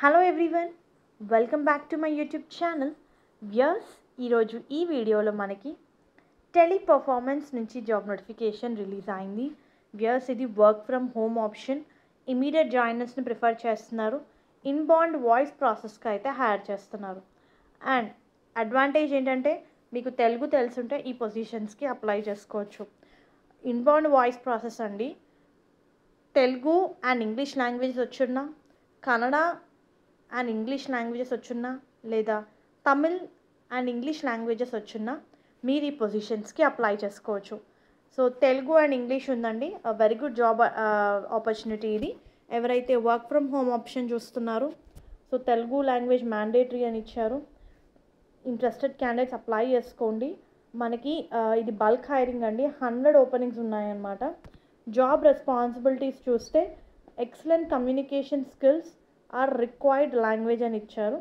Hello everyone, welcome back to my YouTube channel. ఈరోజు ఈ వీడియోలో మనకి టెలి పర్ఫార్మెన్స్ నుంచి జాబ్ నోటిఫికేషన్ రిలీజ్ అయింది. ఇది work from home option. Immediate జాయినర్స్ని ప్రిఫర్ చేస్తున్నారు. ఇన్బౌండ్ వాయిస్ ప్రాసెస్కి అయితే హైర్ చేస్తున్నారు. అండ్ అడ్వాంటేజ్ ఏంటంటే మీకు తెలుగు తెలుసుంటే ఈ పొజిషన్స్కి అప్లై చేసుకోవచ్చు. ఇన్బౌండ్ వాయిస్ ప్రాసెస్ అండి, తెలుగు అండ్ ఇంగ్లీష్ లాంగ్వేజెస్ వచ్చున్నా, కన్నడ అండ్ ఇంగ్లీష్ లాంగ్వేజెస్ వచ్చున్నా, లేదా తమిళ్ అండ్ ఇంగ్లీష్ లాంగ్వేజెస్ వచ్చున్నా మీరు ఈ పొజిషన్స్కి అప్లై చేసుకోవచ్చు. సో తెలుగు అండ్ ఇంగ్లీష్ ఉందండి, వెరీ గుడ్ జాబ్ ఆపర్చునిటీ ఇది. ఎవరైతే వర్క్ ఫ్రమ్ హోమ్ ఆప్షన్ చూస్తున్నారో, సో తెలుగు లాంగ్వేజ్ మ్యాండేటరీ అని ఇచ్చారు. ఇంట్రెస్టెడ్ క్యాండిడేట్స్ అప్లై చేసుకోండి. మనకి ఇది బల్క్ హైరింగ్ అండి, 100 ఓపెనింగ్స్ ఉన్నాయన్నమాట. జాబ్ రెస్పాన్సిబిలిటీస్ చూస్తే excellent communication skills are required language అని ఇచ్చారు.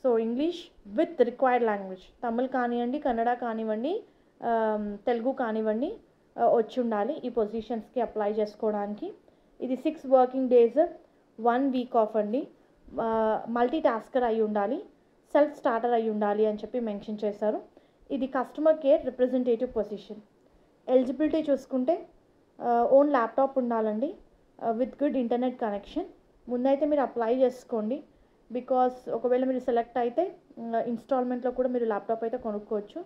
So English with required language, Tamil కానివ్వండి, కన్నడ కానివ్వండి, తెలుగు కానివ్వండి, వచ్చి ఉండాలి ఈ పొజిషన్స్కి అప్లై చేసుకోవడానికి. ఇది 6 వర్కింగ్ డేస్, 1 వీక్ ఆఫ్ అండి. మల్టీ టాస్కర్ అయి ఉండాలి, సెల్ఫ్ స్టార్టర్ అయి ఉండాలి అని చెప్పి మెన్షన్ చేశారు. ఇది customer care representative position. Eligibility చూసుకుంటే ఓన్ ల్యాప్టాప్ ఉండాలండి, విత్ గుడ్ ఇంటర్నెట్ కనెక్షన్. ముందైతే మీరు అప్లై చేసుకోండి, బికాస్ ఒకవేళ మీరు సెలెక్ట్ అయితే ఇన్స్టాల్మెంట్లో కూడా మీరు ల్యాప్టాప్ అయితే కొనుక్కోవచ్చు.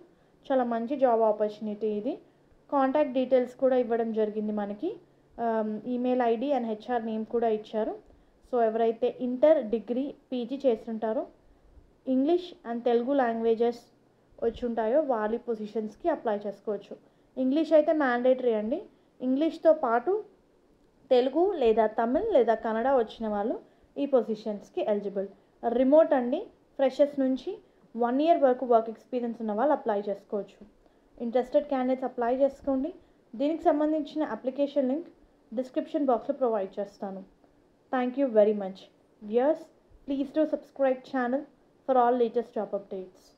చాలా మంచి జాబ్ ఆపర్చునిటీ ఇది. కాంటాక్ట్ డీటెయిల్స్ కూడా ఇవ్వడం జరిగింది మనకి. Email ID and HR name కూడా ఇచ్చారు. సో ఎవరైతే ఇంటర్, డిగ్రీ, పీజీ చేస్తుంటారో, ఇంగ్లీష్ అండ్ తెలుగు లాంగ్వేజెస్ వచ్చి ఉంటాయో వాళ్ళ పొజిషన్స్కి అప్లై చేసుకోవచ్చు. ఇంగ్లీష్ అయితే మ్యాండేటరీ అండి. ఇంగ్లీష్తో పాటు తెలుగు లేదా తమిళ్ లేదా కన్నడ వచ్చిన వాళ్ళు ఈ పొజిషన్స్కి ఎలిజిబుల్. రిమోట్ అండి, ఫ్రెషర్స్ నుంచి 1 year వరకు వర్క్ ఎక్స్పీరియన్స్ ఉన్న వాళ్ళు అప్లై చేసుకోవచ్చు. ఇంట్రెస్టెడ్ క్యాండిడేట్స్ అప్లై చేసుకోండి. దీనికి సంబంధించిన అప్లికేషన్ లింక్ డిస్క్రిప్షన్ బాక్స్లో ప్రొవైడ్ చేస్తాను. Thank you very much. Please do subscribe channel for all latest job updates.